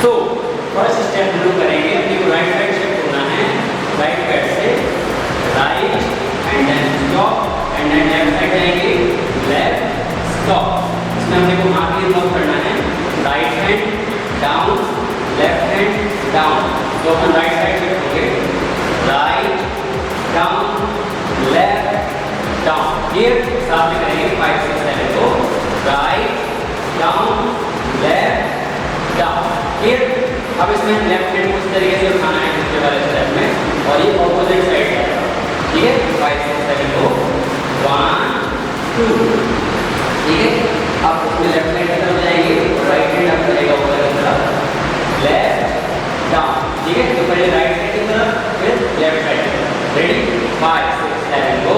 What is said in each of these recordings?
So first step हम लोग करेंगे, अपने को राइट साइड शिफ्ट होना है, राइट साइड से right and then stop and then left side जाएंगे, लेफ्ट स्टॉप। इसमें हमने को हाथ भी इन्वॉल्व करना है, right hand down left hand down. तो अपन राइट साइड शिफ्ट होंगे, राइट डाउन लेफ्ट डाउन। फिर साथ में करेंगे 5 6 7 को, राइट डाउन लेफ्ट डाउन। फिर अब इसमें लेफ्ट हैंड को इस तरीके से उठाना है दूसरे वाले स्टेप में, और ये ऑपोजिट साइड जाएगा, ठीक है। 5 6 7 को 1 2, ठीक है। अब उसमें लेफ्ट साइड की तरफ जाएंगे और राइट हैंड अब करेगा ऊपर की तरफ, लेफ्ट डाउन, ठीक है। तो पहले राइट साइड की तरफ फिर लेफ्ट साइड की तरफ। रेडी 5 6 7 को,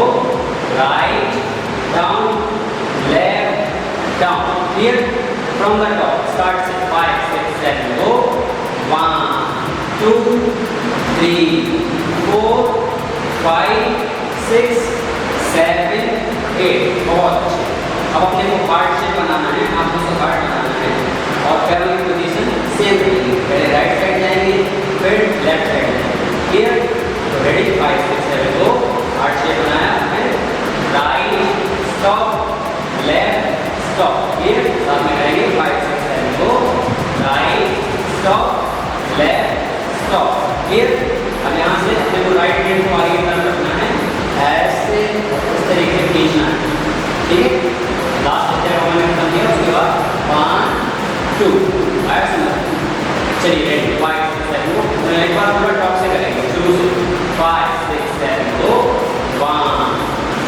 राइट डाउन लेफ्ट डाउन। फिर फ्रॉम द टॉप स्टार्ट से 5 6 7 को 1 2 3 4 5 6 7 8। बहुत अच्छे। अब अपने को हार्ट शेप बनाना है, हाथों से हार्ट बनाना है, और पैरों की पोजीशन सेम रहेगी। पहले राइट साइड जाएंगे फिर लेफ्ट साइड जाएंगे। क्लियर? तो रेडी 5 6 7 को हार्ट शेप बनाया है, right stop left stop. Clear? साथ में करेंगे 5 6 7 को, right stop left stop. Clear? अब यहाँ से अपने को राइट हैंड को आगे की तरफ रखना है, ऐसे इस तरीके से खींचना है, ठीक है। लास्ट स्टेप हमने खत्म किया, उसके बाद 1 2 आया समझ। चलिए रेडी 5 6 7 को एक बार पूरा टॉप से करेंगे, शुरू से 5 6 7 को 1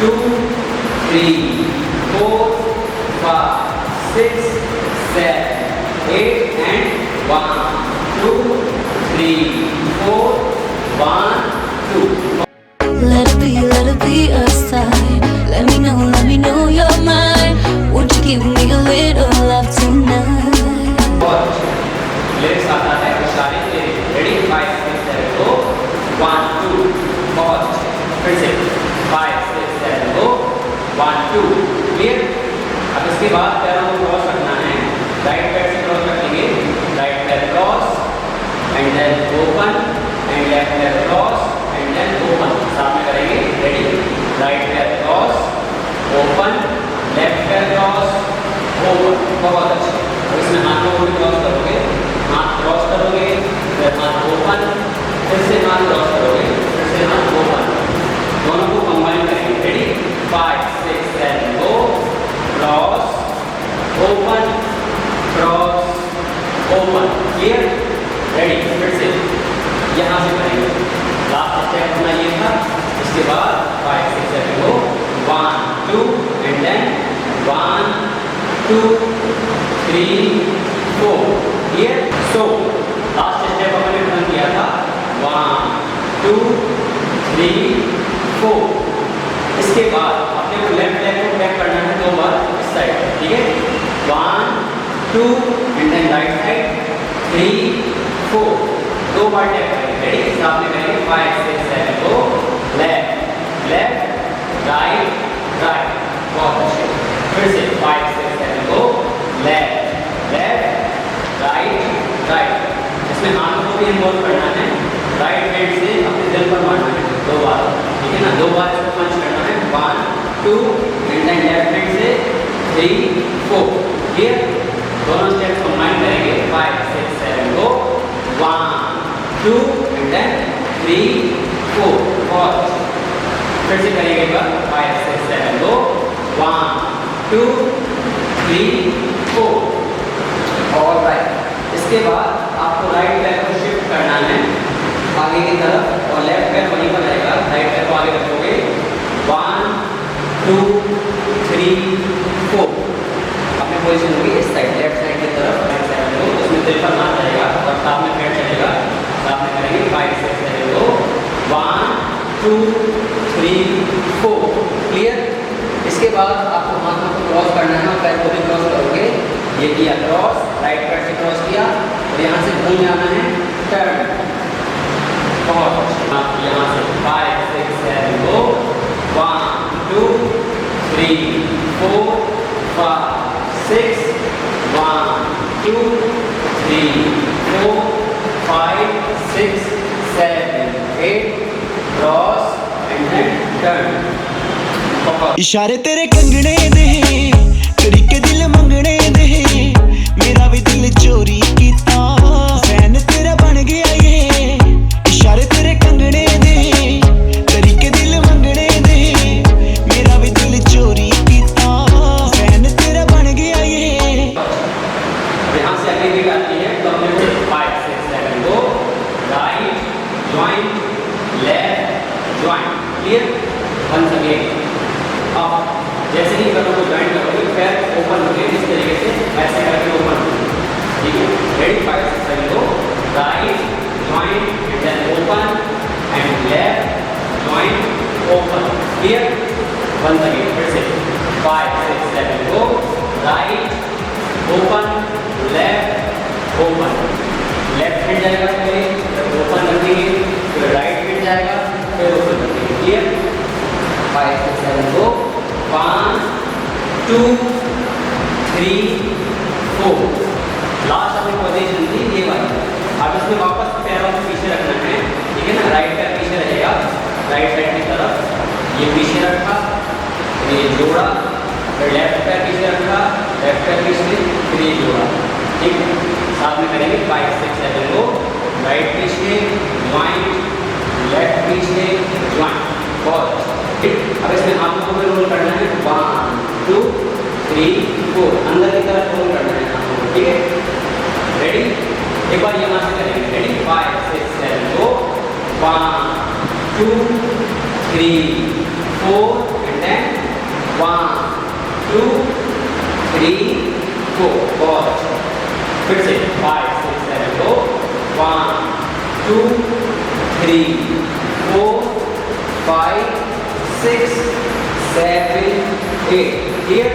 2 3 4 5 6 7 8 and 1 2 3 4 1 2। Let it be a sign. Let me know you're mine. Won't you give me a little love tonight? बहुत लिरिक्स आता है, इशारे के लिए। रेडी 5 6 7 को 1 2। बहुत अच्छे। फिर से 5 6 7 को 1 2। क्लियर? अब इसके बाद पैरों को क्रॉस रखना है, राइट पैर से क्रॉस रखेंगे, राइट पैर cross and then open and left पैर क्रॉस एंड देन ओपन। साथ में करेंगे, रेडी राइट पैर क्रॉस ओपन लेफ्ट पैर क्रॉस ओपन। बहुत अच्छे। और इसमें हाथों को भी क्रॉस करोगे, हाथ क्रॉस करोगे फिर हाथ ओपन, फिर से हाथ क्रॉस करोगे, फिर से हाथ ओपन, दोनों को कंबाइन करेंगे। रेडी 5 6 7 को cross open cross open. Clear? Ready फिर से यहाँ से करेंगे, लास्ट स्टेप अपना ये था। इसके बाद 5 6 7 को 1 2 and then 1 2 3 4। Clear? So last step अपने खत्म किया था, 1 2 3 4। इसके बाद अपने को लेफ्ट लेग को बैक करना है 2 बार इस साइड, ठीक है। 1 2 एंड देन राइट साइड 3 4, 2 बार टैप करेंगे। रेडी? साथ में करेंगे 5 6 7 को, लेफ्ट लेफ्ट राइट राइट। बहुत अच्छे। फिर से 5 6 7 को लेफ्ट लेफ्ट राइट राइट। इसमें हाथों को भी इन्वॉल्व करना है, राइट हैंड से अपने दिल पर मारना है 2 बार, ठीक है ना। 2 बार इसको पंच करना है, 1 2 एंड देन लेफ्ट हैंड से 3 4। क्लियर? दोनों स्टेप्स कंबाइन करेंगे, 5 6 7 को 1 2 एंड देन 3 4। बहुत अच्छे। फिर से करेंगे एक बार 5 6 7 को 1 2 3 4। और राइट। इसके बाद आपको राइट पैर को शिफ्ट करना है आगे की तरफ, और लेफ्ट पैर वहीं पर रहेगा, राइट पैर को आगे रखोगे, 1 2 3 4। अपनी पोजीशन होगी इस साइड, लेफ्ट साइड की तरफ, राइट साइड को, उसमें दिल पर हाथ रहेगा और साथ में पैर चलेगा। साथ में करेंगे 5 6 7 को 1 2 3 4। क्लियर? इसके बाद आपको हाथों को क्रॉस करना है और पैर को भी क्रॉस करोगे। ये किया क्रॉस, राइट पैर से क्रॉस किया और यहाँ से घूम जाना है टर्न। बहुत अच्छा। आप यहाँ से 5 6 7 को 1 2 3 4 5 6 1 2 3 4 5 6 7 8 क्रॉस एंड देन टर्न। इशारे तेरे कंगने दे करी के दिल मंगने दे मेरा भी दिल चोरी कीता फैन तेरा बन गया ये इशारे तेरे कंगने दे करी के दिल मंगने दे मेरा भी दिल चोरी कीता फैन तेरा बन गया ये। यहाँ से अगली भी आती है तो हमने 5 6 7 go right joint left joint clear. Once again अब जैसे ही कदम को ज्वाइन करोगे फिर ओपन होंगे इस तरीके से ऐसे करके ओपन होंगे ठीक है। Ready 5 6 7 go right join and then open and left join open clear. Once again फिर से 5 6 7 go right open left open left hand जाएगा पहले ओपन रखेंगे फिर राइट हैंड जाएगा फिर ओपन रखेंगे क्लियर। 5 6 7 गो 1 2 3 4 लास्ट अपनी पोजीशन थी ये वाली। अब इसमें वापस पैरों को पीछे रखना है ठीक है ना। राइट पैर पीछे रहेगा राइट साइड की तरफ ये पीछे रखा फिर ये जोड़ा फिर लेफ्ट पैर पीछे रखा लेफ्ट पैर पीछे फिर ये जोड़ा ठीक है। साथ में करेंगे 5 6 7 को राइट पीछे ज्वाइंट लेफ्ट पीछे ज्वाइंट बहुत ठीक। अब इसमें हाथों को रोल करना है 1 2 3 4 अंदर की तरफ रोल करना है हाथों को ठीक है। रेडी एक बार यहाँ से करेंगे रेडी 5 6 7 गो 1 2 3 4 एंड देन 1 2 3 4 बहुत फिर से 5 6 7 गो 1 2 3 4 5 6 7 8 क्लियर।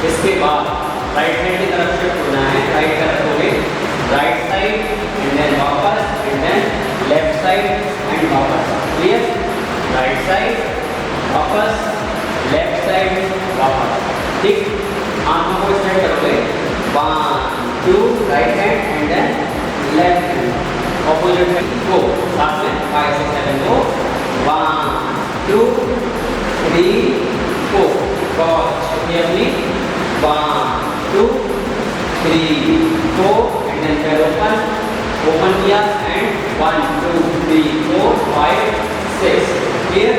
इसके बाद राइट हैंड की तरफ शिफ्ट होना है राइट तरफ होगे राइट साइड एंड देन वापस and then left side and वापस क्लियर। राइट साइड वापस लेफ्ट साइड वापस ठीक। आंखों को स्ट्रेट करोगे 1 2 right hand and then left hand opposite hand go साथ में 5 6 7 गो 1 2 3 4 बहुत क्लियरली 1 2 3 4 एंड देन पैर ओपन किया एंड 1 2 3 4 5 6 क्लियर।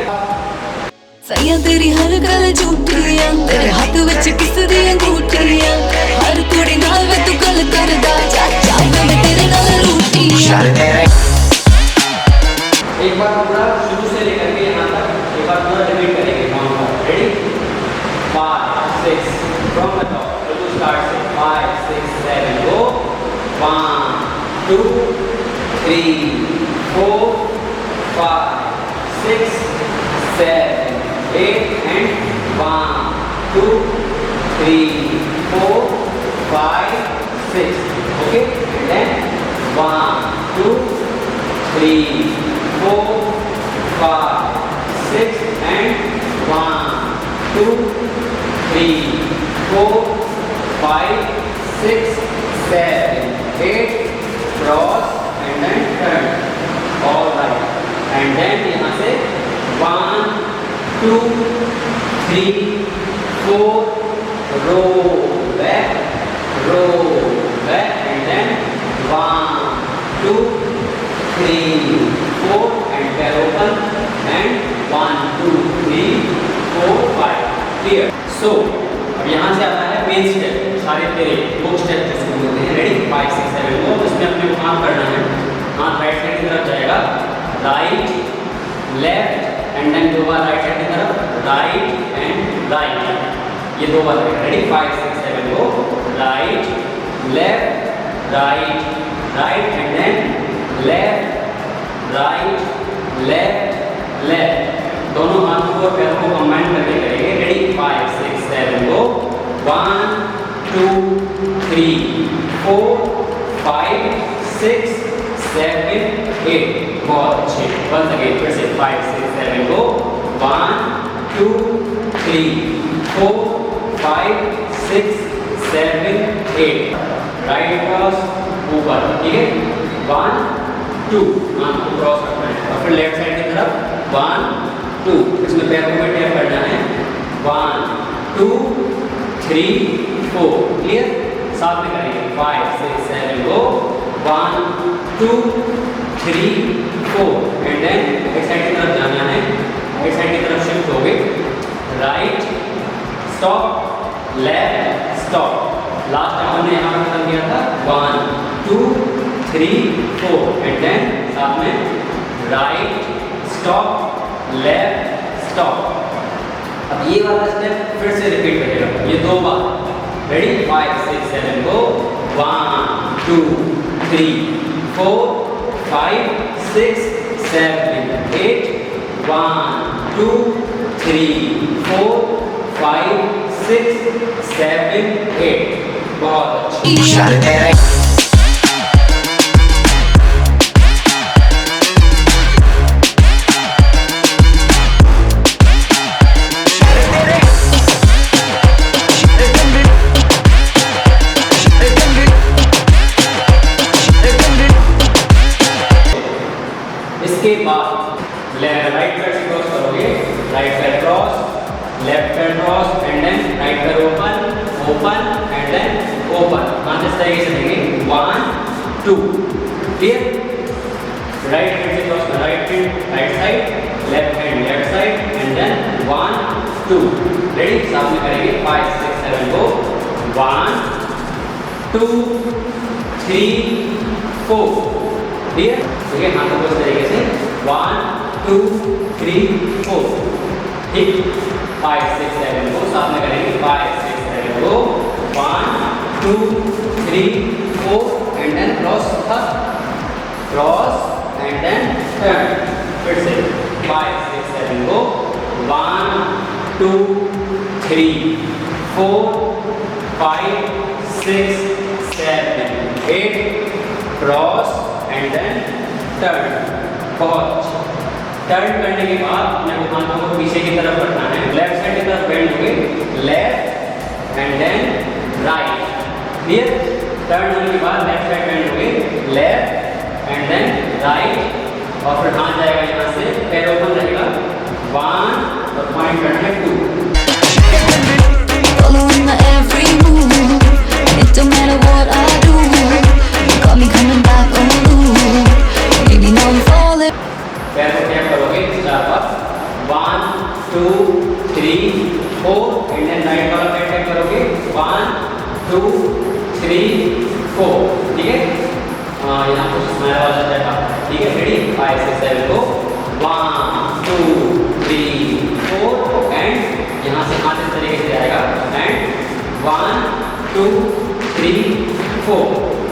सैया तेरी हर गल झूठियां तेरे हाथ विच किस दी अंगूठियां हर कुड़ी नाल वे तू गल करदा चाचा मैं तेरे नाल रूठियां। एक बार पूरा शुरू से लेकर के यहाँ तक एक बार पूरा रिपीट करेंगे काउंट कर ready 5 6 from the top to start से 5 6 7 गो 1 2 3 4 5 6 7 8 and 1 2 3 4 5 6 okay and then 1 2 3 4 5 6 and 1 2 3 4 5 6 7 8 cross and then turn all right and then यहाँ से 1 2 3 4 roll back and then 1 2 3 4 and pair open and 1 2 3 4 5 clear। so अब यहाँ से आता है मेन स्टेप सारे तेरे बुक स्टेप जिसको बोलते हैं रेडी 5 6 7 को उसमें अपने को काम करना है। हाथ राइट साइड की तरफ जाएगा राइट लेफ्ट एंड देन दो बार राइट हैंड की तरफ राइट एंड राइट ये दो बार रेडी 5 6 7 को right left right and then left right left दोनों हाथों को पैरों को कंबाइन करके करेंगे रेडी 5 6 7 को 1 2 3 4 5 6 7 8 बहुत अच्छे। वंस अगेन फिर से 5 6 7 को 1 2 3 4 5 6 7 8 राइट क्रॉस ऊपर, ठीक है। 1 2 हाथ को क्रॉस रखना है और फिर लेफ्ट साइड की तरफ 1 2, इसमें पैर को टैप करना है 1 2 3 4, क्लियर। साथ में करेंगे 5 6 7 गो 1 2 3 4 एंड देन राइट साइड की तरफ जाना है, राइट साइड की तरफ शिफ्ट हो गए, right stop left stop. Last time हमने यहाँ खत्म किया था 1 2 3 4 एंड देन साथ में राइट स्टॉप लेफ्ट स्टॉप। अब ये वाला स्टेप फिर से रिपीट करेगा, ये 2 बार। रेडी 5 6 7 गो 1 2 3 4 5 6 7 8 1 2 3 4 5 6 7 8। बहुत अच्छा। इसके बाद राइट पैर से क्रॉस करोगे, राइट पैर क्रॉस, लेफ्ट पैर क्रॉस एंड देन राइट पैर open open and then open. हाथ इस तरीके से देंगे 1 2, क्लियर। राइट हैंड से क्रॉस कर, right hand right side, left hand left side and then 1 2। Ready, साथ में करेंगे 5 6 7 गो 1 2 3 4, क्लियर। ठीक है, हाथों को इस तरीके से 1 2 3 4, ठीक। 5 6 7 को साथ में करेंगे 5 6 7 को 1 2 3 4 and then cross and then turn. फिर से 5 6 7 को 1 2 3 4 5 6 7 8 क्रॉस एंड देन टर्न। बहुत टर्न करने के बाद अपने हाथों को पीछे की तरफ रखना है, लेफ्ट साइड की तरफ बेंड होंगे, left and then right, clear. Turn होने के बाद लेफ्ट साइड बेंड होंगे, लेफ्ट एंड देन राइट और फिर हाथ जाएगा यहाँ से, पैर ओपन रहेगा 1 और पॉइंट करना है 2। Following my every move, it don't matter what I do. You got me coming back on you. Maybe now I'm falling. पैर को टैप करोगे 4 बार 1 2 3 4 एंड देन राइट वाला पैर टैप करोगे 1 2 3 4, ठीक है। यहाँ कुछ स्माइल वाला स्टेप आता है, ठीक है। रेडी 5 6 7 को 1 2 3 4 एंड यहाँ से हाथ इस तरीके से जाएगा एंड 1 2 3 4,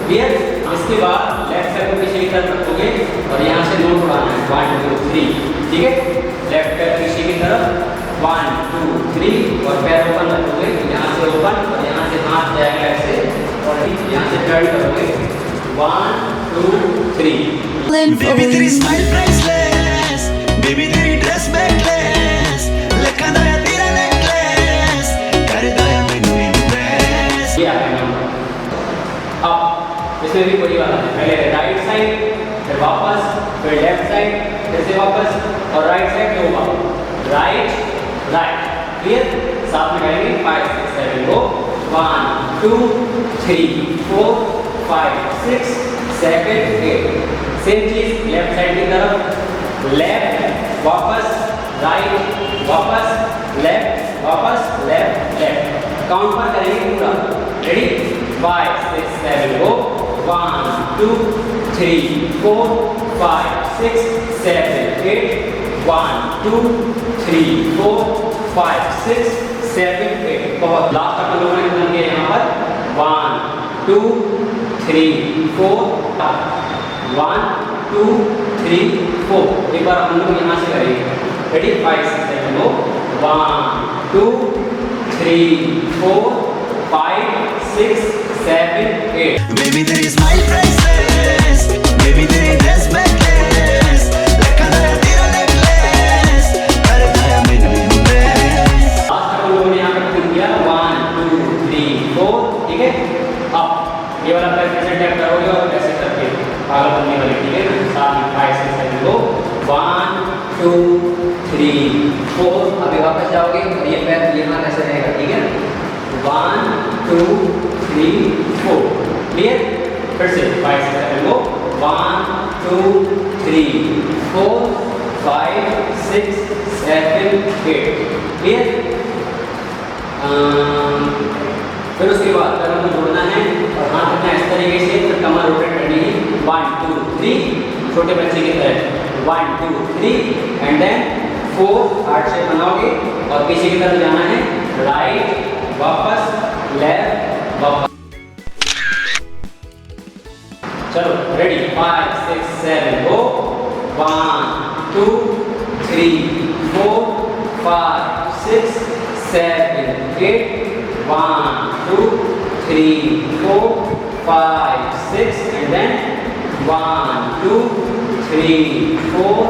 क्लियर। इसके बाद लेफ्ट पैर को पीछे की तरफ रखोगे और यहाँ से नोट उड़ाना है 1 2 3, ठीक है। लेफ्ट पैर पीछे की तरफ 1 2 3 और पैर ओपन रखोगे, यहाँ से ओपन और यहाँ से हाथ जाएगा ऐसे और यहाँ से टर्न करोगे 1 2 3। बेबी तेरी स्माइल प्राइसलेस, बेबी तेरी ड्रेस बैकलेस, लखा दा तेरा नेकलेस, कर दया मैनू इम्प्रेस। ये आपका नंबर। अब इसमें भी वही वाला है, पहले राइट साइड फिर वापस, फिर लेफ्ट साइड, फिर से वापस और राइट साइड 2 बार, राइट राइट, क्लियर। साथ में करेंगे 5 6 7 को 1 2 3 4 5 6 7 8। सेम चीज लेफ्ट साइड की तरफ, लेफ्ट वापस राइट वापस लेफ्ट वापस लेफ्ट लेफ्ट। काउंट पर करेंगे पूरा, रेडी 5 6 7 को 1 2 3 4 5 6 7 8 1 2 3 4 5 6 7 8। बहुत लास्ट तक लोगों ने खत्म किया यहाँ पर 1 2 3 4 1 2 3 4। एक बार हम लोग यहाँ से करेंगे, रेडी 5 6 7 को 1 2 3 4 5 6 7 8। बेबी तेरी स्माइल प्राइसलेस, बेबी तेरी ड्रेस बैकलेस, लखा दा तेरा नेकलेस, कर दया मैनू इम्प्रेस। लास्ट तक हम लोगों ने यहाँ पर किया 1 2 3 4, ठीक है। अब ये वाला पैर कैसे टैप करोगे और आगे बढ़ने वाली, ठीक है ना। साथ में 5 6 7 गो 1 2 3 4। अभी वापस जाओगे और ये पैर यहाँ ऐसे रहेगा, ठीक है ना। 1 2 3 4 क्लियर। फिर से 5 6 7 गो 1 2 3 4 5 6 7 8 क्लियर। फिर उसके बाद पैरों को जोड़ना है और हाथ रखना इस तरीके से, फिर कमर रोटेट करनी है 1 2 3 छोटे बच्चे की तरह 1 2 3 एंड देन 4 हार्ट शेप बनाओगे और पीछे की तरफ जाना है, राइट वापस लेफ्ट वापस। चलो ready 5 6 7 go 1 2 3 4 5 6 7 8 1 2 3 4 5 6 and then 1 2 3 4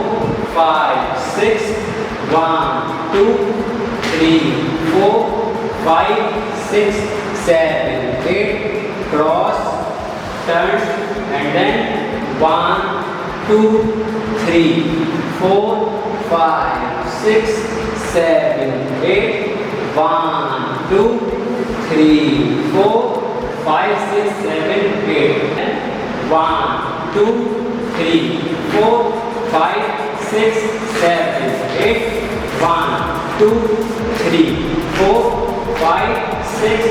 5 6 1 2 3 4 5 6 7 8 cross turns and then 1 2 3 4 5 6 7 8 1 2 3 4 5 6 7 8 1 2 3 4 5 6 7 8 1 2 3 4 5 6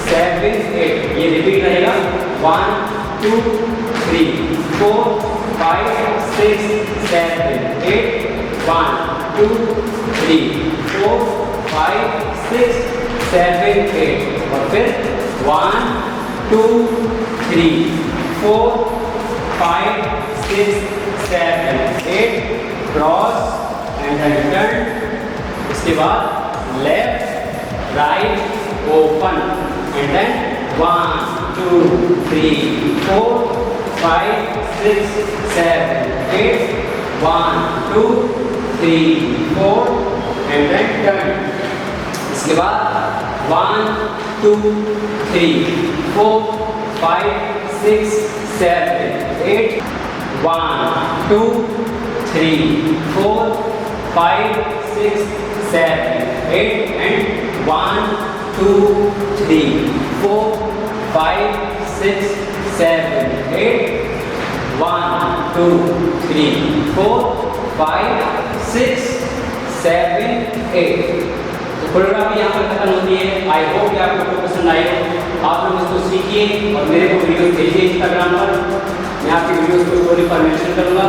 7 8। ये रिपीट रहेगा 1 2 3 4 5 6 7 8 1 2 3 4 5 6 7 8 और फिर 1 2 3 4 5 6 7 8 क्रॉस एंड देन टर्न। इसके बाद left right open and then 1 2 3 4 5 6 7 8 1 2 3 4 and then turn. इसके बाद 1 2 3 4 5 6 7 8 1 2 3 4 5 6 7 8 and 1 2 3 4 5 6 7 8 1 2 3 4 5 6 7 8। तो कोरियोग्राफी यहाँ पर खत्म होती है। आई होप कि आपको पसंद आए, आप लोग इसको सीखिए और मेरे को वीडियो भेजिए इंस्टाग्राम पर। मैं आपकी वीडियोस को स्टोरी पर मेंशन करूँगा।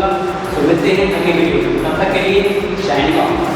तो मिलते हैं अगली वीडियो, तब तक के लिए शाइनिंग ऑफ।